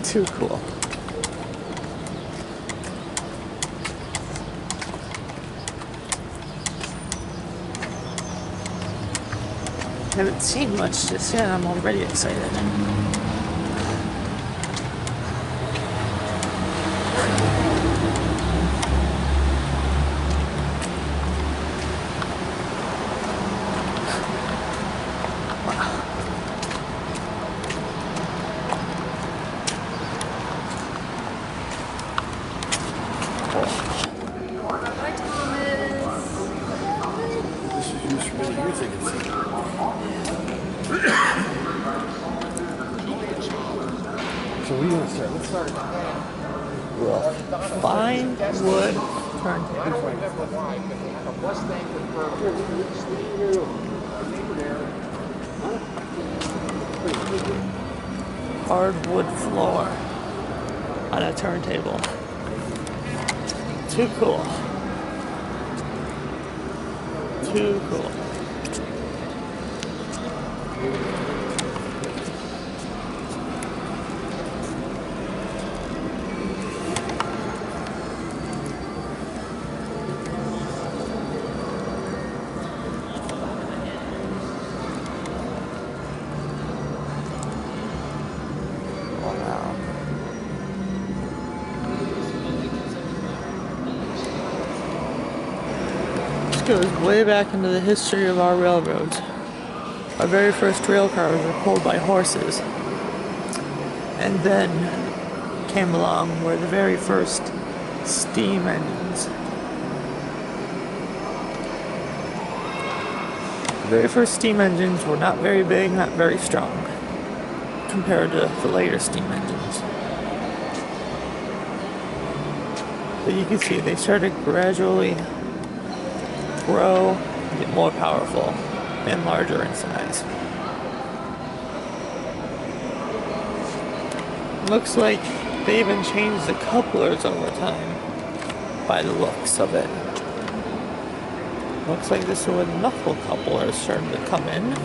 Too cool. Haven't seen much just yet, I'm already excited. So what are you going to start? Let's start Fine wood turntable. Hardwood floor on a turntable. Too cool. Too cool. Goes way back into the history of our railroads. Our very first rail cars were pulled by horses, and then came along were the very first steam engines. The very first steam engines were not very big, not very strong, compared to the later steam engines. But you can see they started gradually grow, get more powerful, and larger in size. Looks like they even changed the couplers over time by the looks of it. Looks like this is where the knuckle couplers started to come in.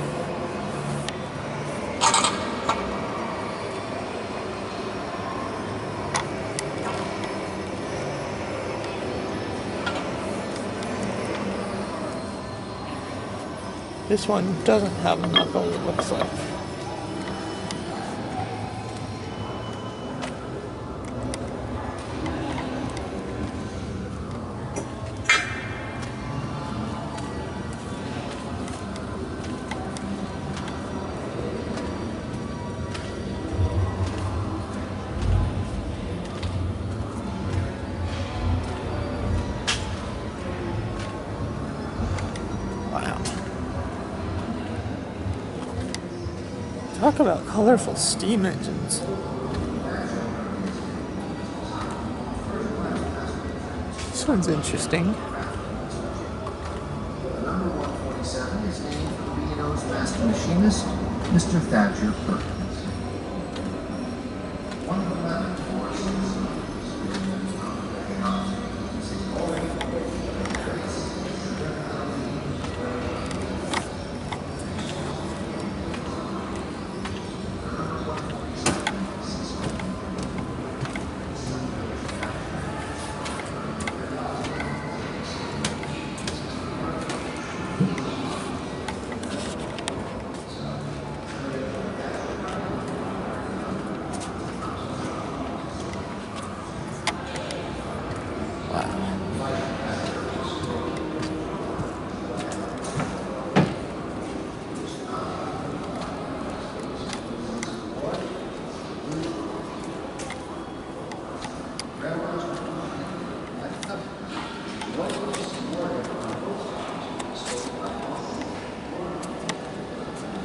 This one doesn't have a knuckle, it looks like. Talk about colorful steam engines. This one's interesting. Number 147 is named for B&O's master machinist, Mr. Thatcher Perkins. One of 11 horses.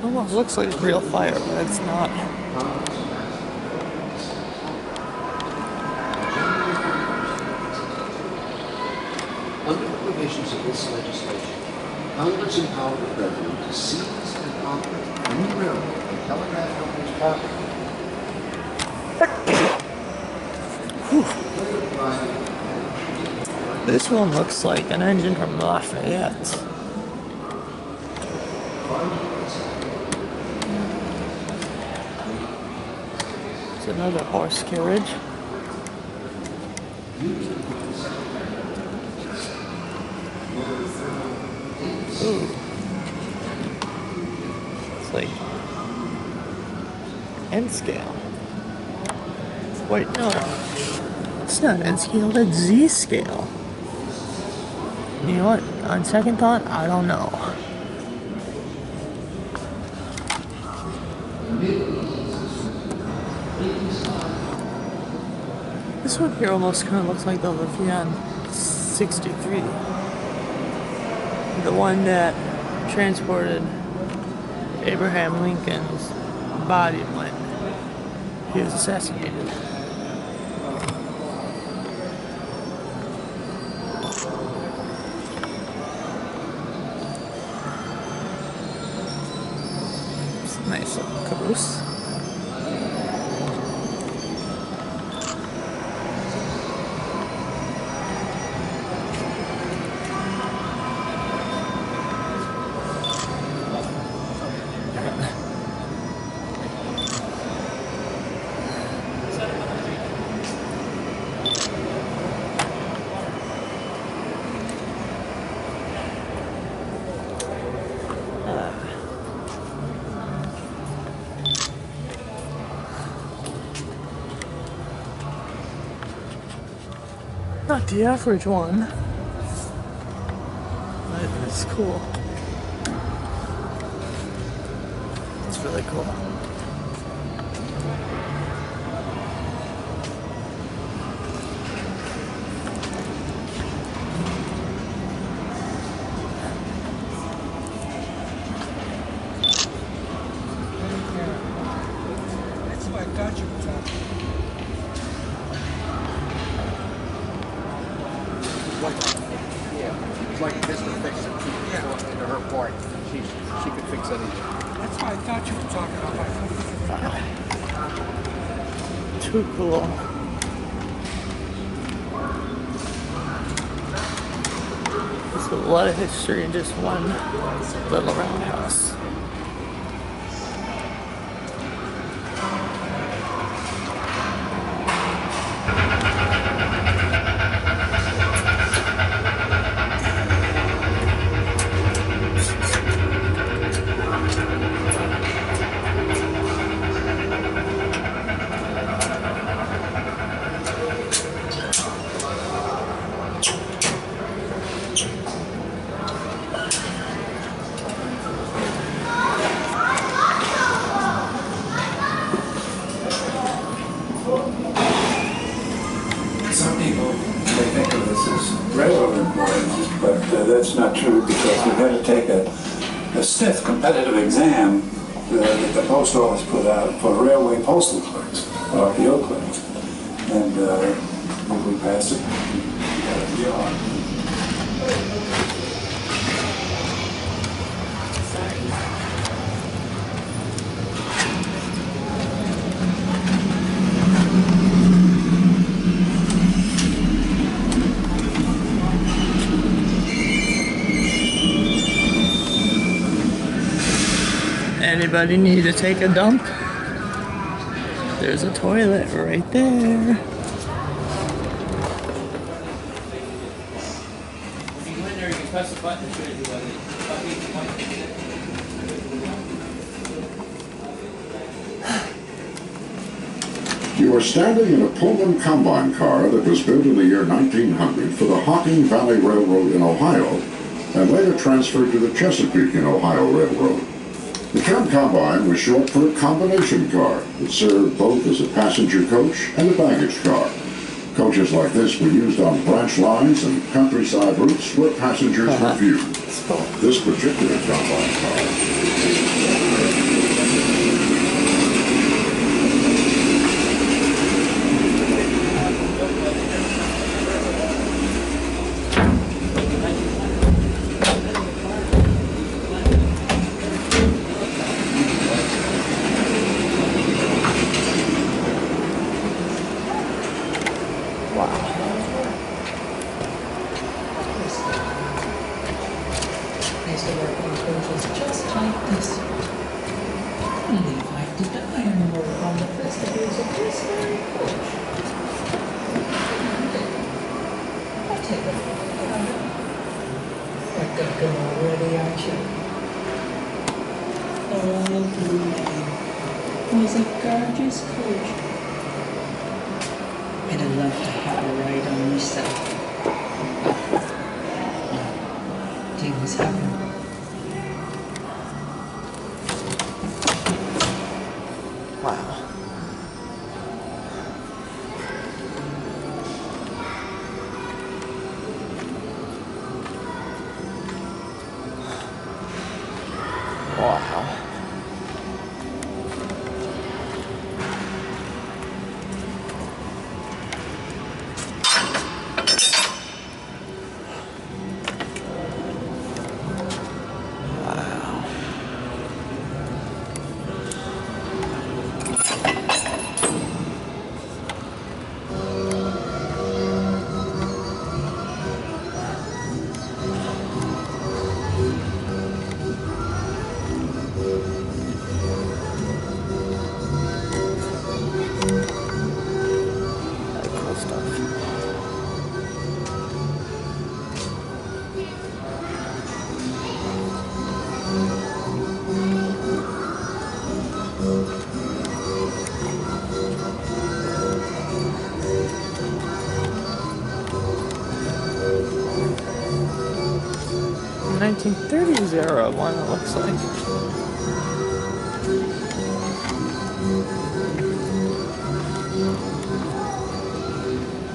Almost looks like real fire, but it's not. Under the provisions of this legislation, Congress empowered the President to seize and operate any railroad and telegraph company's property. This one looks like an engine from Lafayette. Another horse carriage. Ooh. It's like N scale. Wait, no. It's not N scale, that's Z scale. You know what? On second thought, I don't know. This one here almost kind of looks like the Levian 63. The one that transported Abraham Lincoln's body when he was assassinated. It's a nice little caboose. Not the average one, but it's cool. It's really cool. That's what I thought you were talking about. It's like this would fix it. Into her part. She could fix anything. That's what I thought you were talking about. Too cool. There's a lot of history in just one little roundhouse. Some people may think of this as railroad employees, but that's not true because we've had to take a stiff competitive exam that the post office put out for railway postal clerks, RPO clerks, and if we pass it, we got a job. Anybody need to take a dump? There's a toilet right there. If you go in there, you can press the button to show you what You are standing in a Pullman combine car that was built in the year 1900 for the Hocking Valley Railroad in Ohio and later transferred to the Chesapeake and Ohio Railroad. The term combine was short for a combination car that served both as a passenger coach and a baggage car. Coaches like this were used on branch lines and countryside routes where passengers were few. This particular combine car I used to work on coaches just like this. It was a gorgeous coach. I'd have loved to have a ride on myself. Things happen. Wow. Wow. Really cool stuff. The 1930s era one, it looks like.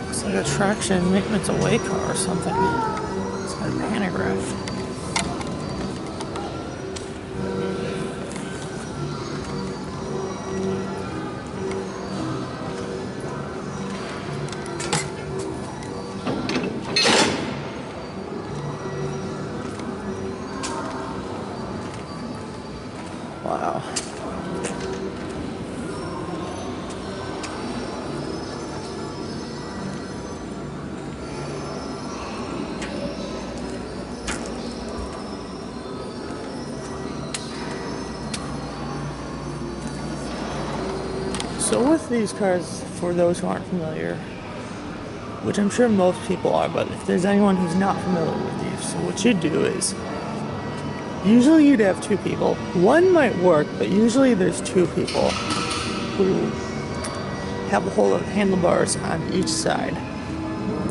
Looks like a traction maintenance away car or something. It's got a pantograph. Wow. So with these cars, for those who aren't familiar, which I'm sure most people are, but if there's anyone who's not familiar with these, so what you do is, usually you'd have two people. One might work, but usually there's two people who have a hold of handlebars on each side.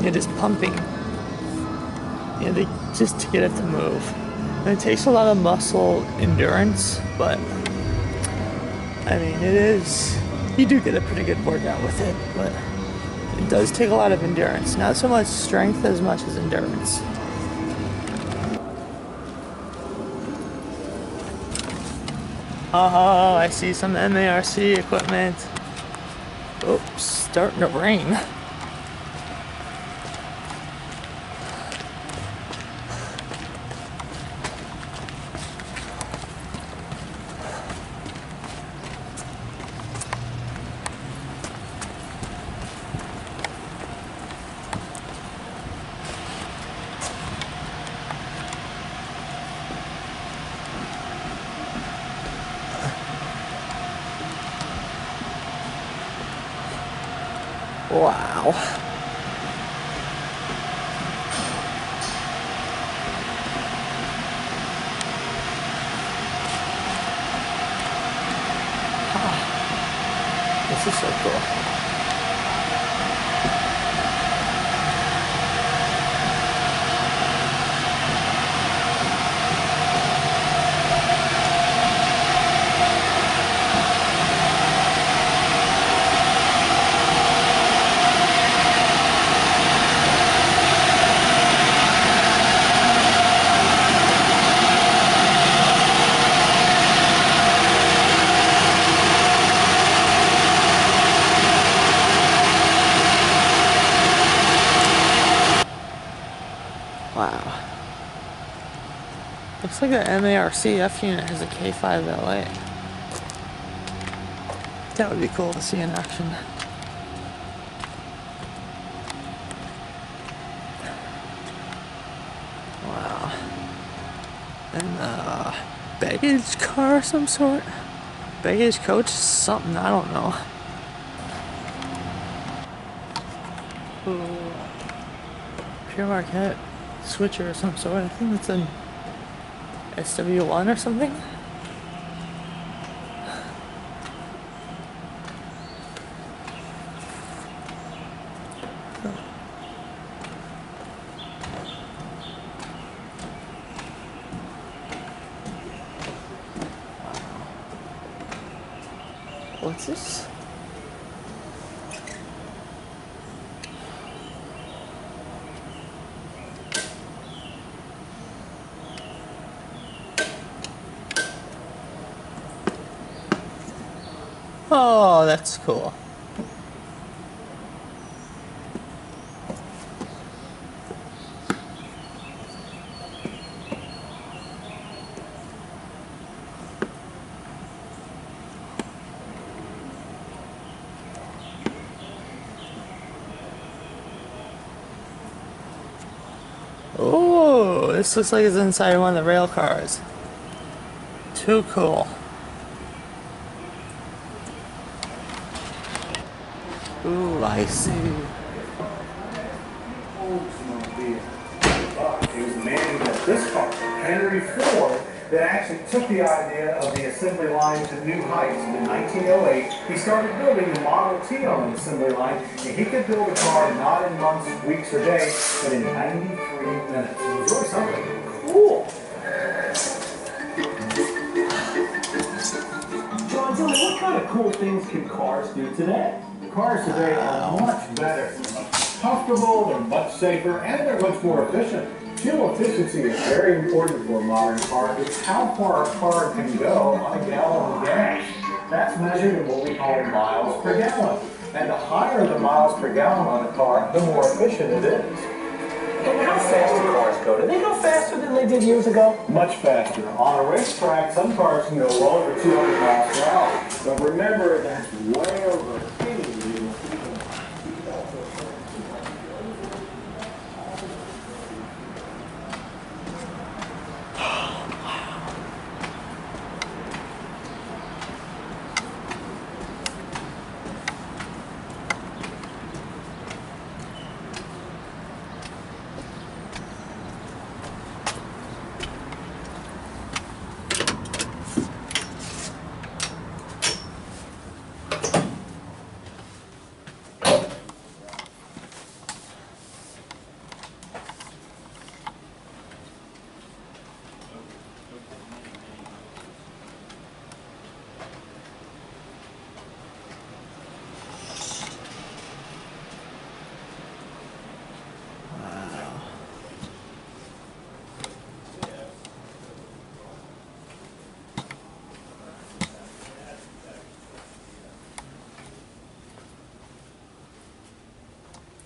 You're just pumping, just to get it to move. And it takes a lot of muscle endurance, but I mean, you do get a pretty good workout with it, but it does take a lot of endurance. Not so much strength as much as endurance. Oh, I see some MARC equipment. Oops, starting to rain. Wow. This is so cool. Wow. Looks like the MARC F unit has a K5 LA. That would be cool to see in action. Wow. And baggage car of some sort? Baggage coach? Something, I don't know. Ooh. Pure Marquette switcher of some sort. I think it's an SW1 or something. this? Oh, that's cool. Oh, this looks like it's inside one of the rail cars. Too cool. Ooh, I see. Oldsmobile. But it was the man who built this car, Henry Ford, that actually took the idea of the assembly line to new heights. In 1908, he started building the Model T on the assembly line, and he could build a car not in months, weeks, or days, but in 93 minutes. It was really something cool. John, tell me, what kind of cool things can cars do today? Cars today are much better, they're much comfortable, they're much safer, and they're much more efficient. Fuel efficiency is very important for a modern car. It's how far a car can go on a gallon of gas. That's measured in what we call miles per gallon. And the higher the miles per gallon on a car, the more efficient it is. And how fast do cars go? Do they go faster than they did years ago? Much faster. On a racetrack, some cars can go well over 200 miles per hour. But remember, that's way over any legal speed.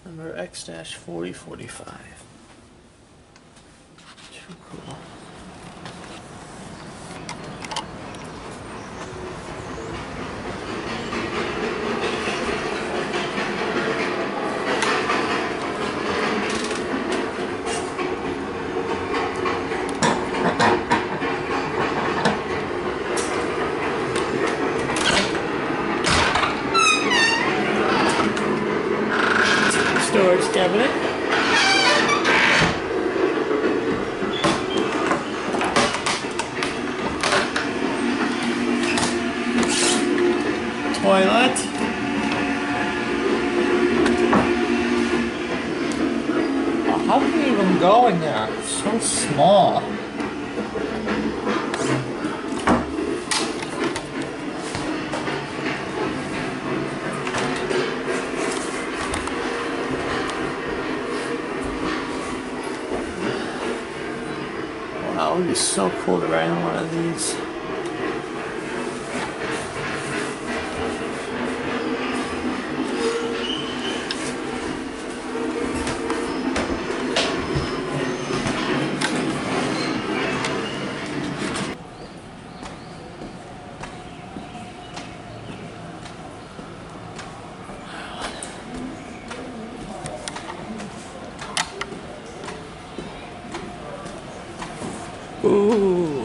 Number X-4045. Too cool. Storage cabinet. Toilet. Oh, how can you even go in there? It's so small. Wow, it would be so cool to ride in one of these. Ooh.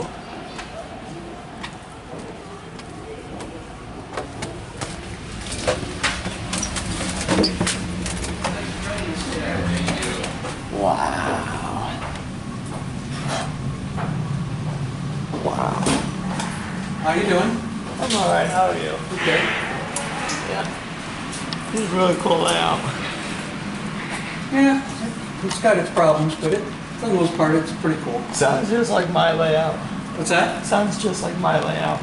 Wow. Wow. How you doing? I'm alright, how are you? Okay. Yeah. This is really cool layout. Yeah, it's got its problems, but for the most part, it's pretty cool. Sounds just like my layout. What's that? Sounds just like my layout.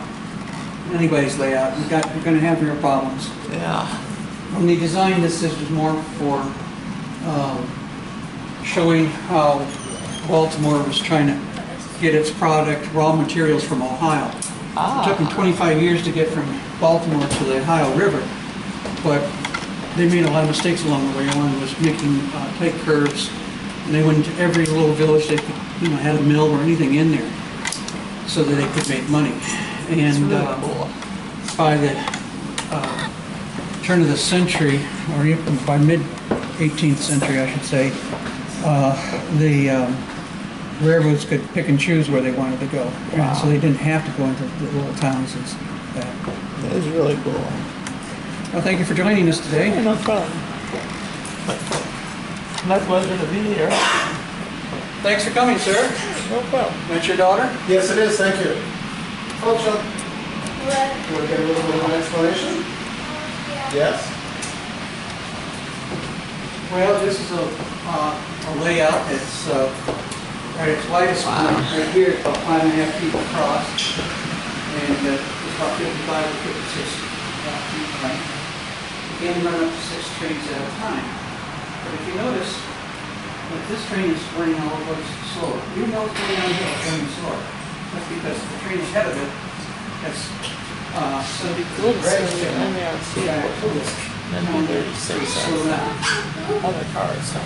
anybody's layout. You're going to have your problems. Yeah. When they designed this was more for showing how Baltimore was trying to get its product, raw materials from Ohio. It took them 25 years to get from Baltimore to the Ohio River, but they made a lot of mistakes along the way. One was making tight curves, and they went into every little village they could, had a mill or anything in there, so that they could make money. And by the turn of the century, or even by mid-18th century, I should say, the railroads could pick and choose where they wanted to go. And so they didn't have to go into the little towns and that. That is really cool. Well, thank you for joining us today. No problem. My pleasure to be here. Thanks for coming, sir. No problem. That's your daughter? Yes, it is. Thank you. Hello, Chuck. You want to get a little bit of an explanation? Yes. Well, this is a layout. It's at its widest point. Right here, it's about 5.5 feet across, and it's about 55 or 56 feet length. You can run up to 6 trains at a time. But if you notice, that this train is running a little bit slower. Even though it's going downhill, it's running slower. That's because the train ahead of it has something to the drag stick. Then they're slow down. other cars. So.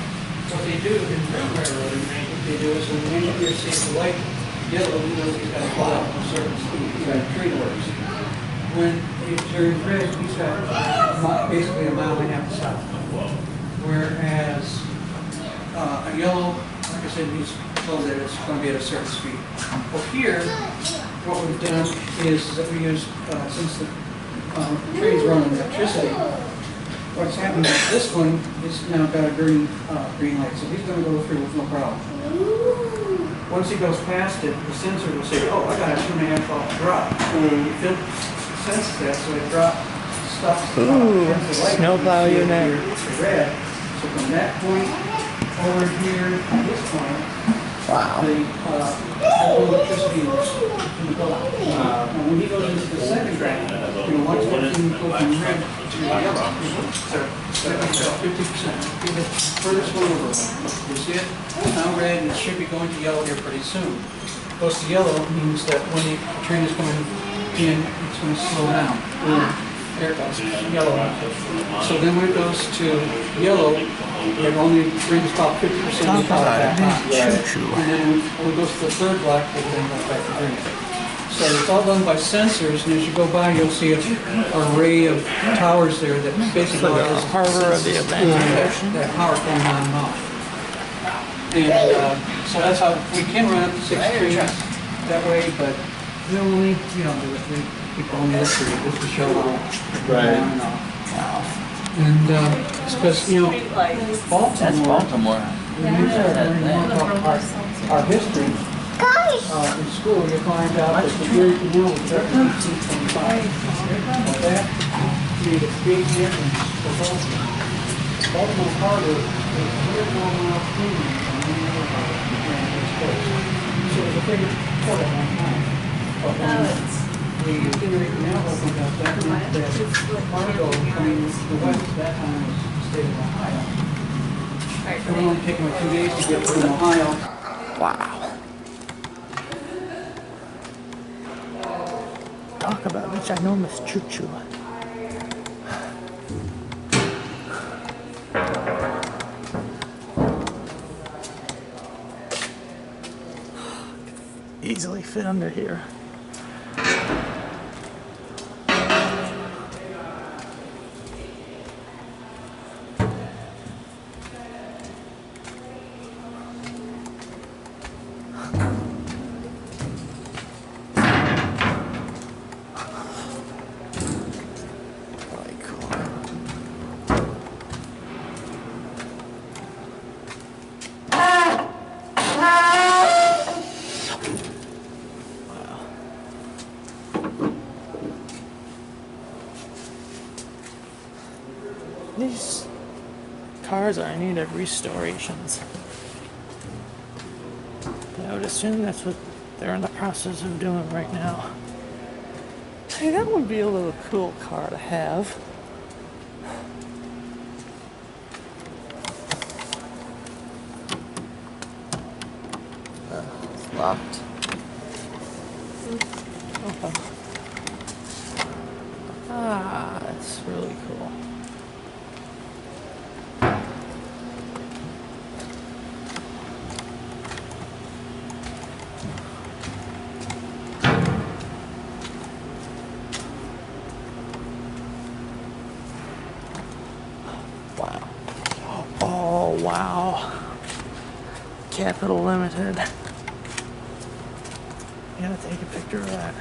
What they do in railroading, what they do is when the engineer sees the light yellow, he knows he's got to pull out a certain speed. He's got train works. When it turns red, he's got basically a mile and a half to stop. Whereas a yellow, like I said, he's told that it's going to be at a certain speed. Well, here, what we've done is that we use, since the trains run on electricity, what's happening is this one is now got a green light, so he's going to go through with no problem. Once he goes past it, the sensor will say, oh, I got a 2.5 volt drop. It senses that, so it stops the light. Snowplow unit. It's red. So from that point over here to this point, the electricity is in the building. And when he goes into the second track, once everything goes from red to yellow, so that's about 50%. The furthest one over. You see it? It's now red and it should be going to yellow here pretty soon. Goes to yellow means that when the train is coming in, it's going to slow down. There it goes, yellow. So then when it goes to yellow, it only brings about 50% of the power back on. And then when it goes to the third block, it then goes back to green. So it's all done by sensors, and as you go by, you'll see an array of towers there that basically The harbor of the imagination. that power going on and off. And so that's how we can run up to 6 trains that way, but we don't do it. We keep only this for you, just to show how Right. on and off. And it's because, Baltimore. That's Baltimore. When you start learning more about our history, in school, you find out that the Erie Canal was built in 1825. Well, that made a big difference for Baltimore. Baltimore Harbor was 3 or 4 miles inland from any other harbor on the East Coast. So it was a big port at one time. But when the Erie Canal opened up, that meant that cargo coming the west at that time was the state of Ohio. It would only take them 2 days to get from Ohio. Wow. Talk about the ginormous choo-choo. Easily fit under here. These cars are in need of restorations. But I would assume that's what they're in the process of doing right now. Hey, that would be a little cool car to have. It's locked. Okay. Ah, that's really cool. Wow. Oh, wow. Capital Limited. You gotta take a picture of that.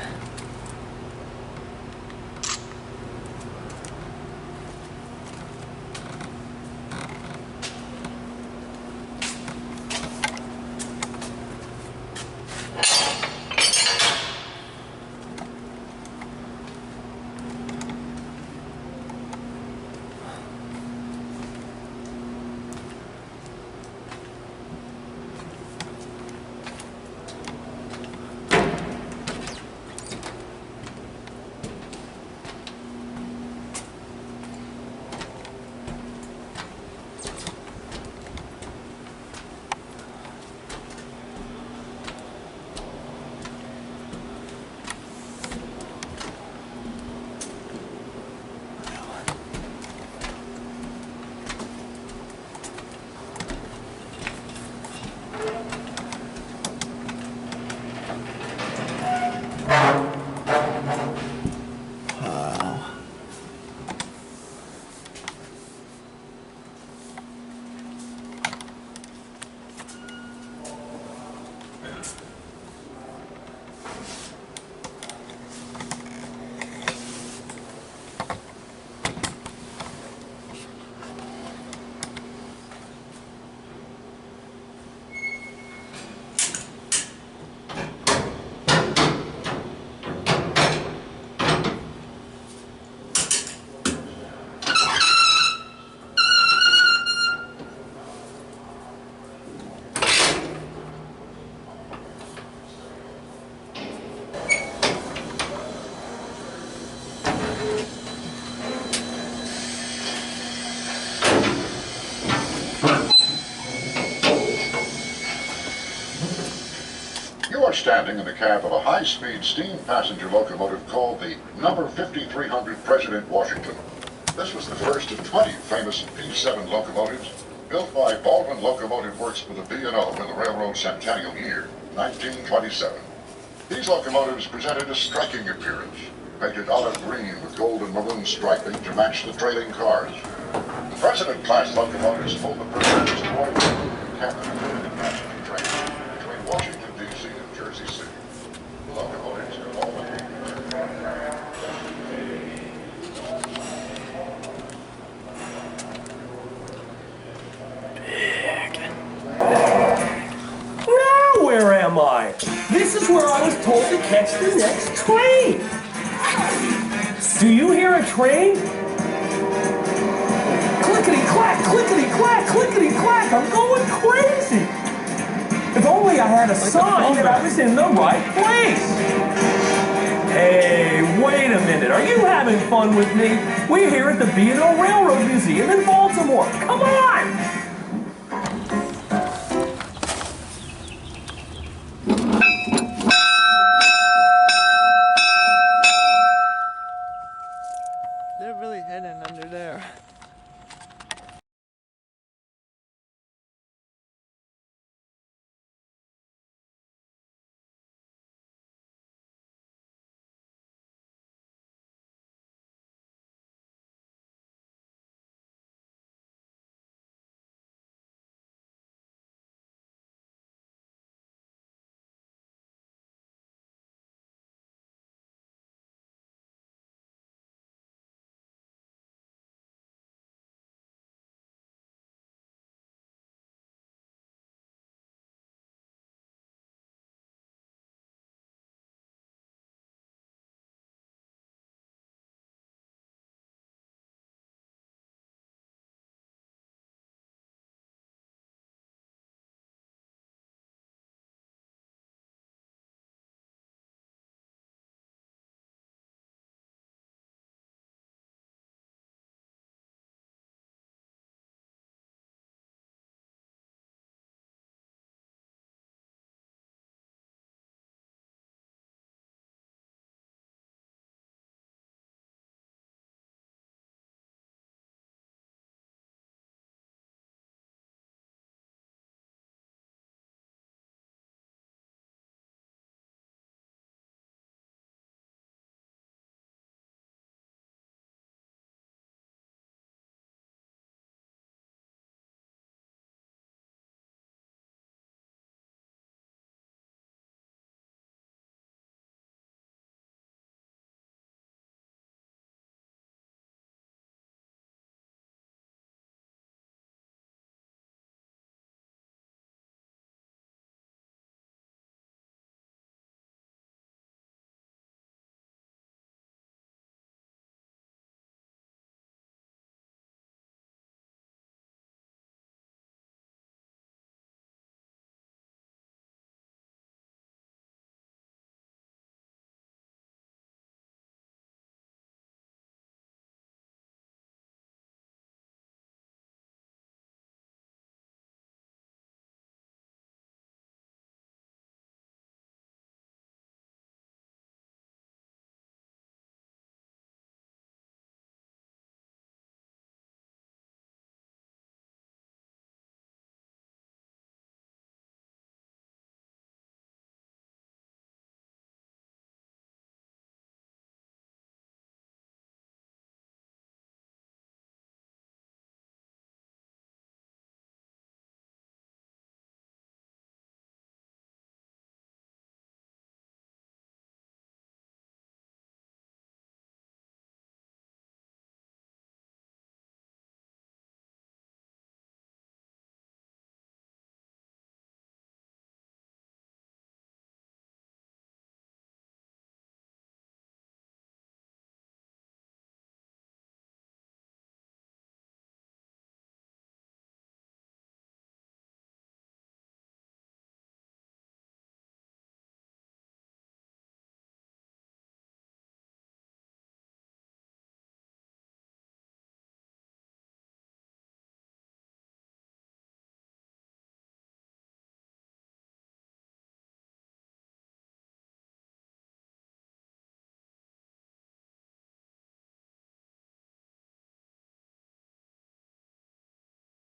You are standing in the cab of a high-speed steam passenger locomotive called the number 5300 President Washington. This was the first of 20 famous P7 locomotives built by Baldwin Locomotive Works for the B&O in the railroad centennial year, 1927. These locomotives presented a striking appearance, painted olive green with gold and maroon striping to match the trailing cars. The President-class locomotives hold the privilege to operate the captain of limited passenger trains between Washington, D.C. and Jersey City. The locomotives are all Now where am I? This is where I was told to catch the next train. Do you hear a train? Clickety-clack, clickety-clack, clickety-clack. I'm going crazy. If only I had a sign that I was in the right place. Hey, wait a minute. Are you having fun with me? We're here at the B&O Railroad Museum in Baltimore. Come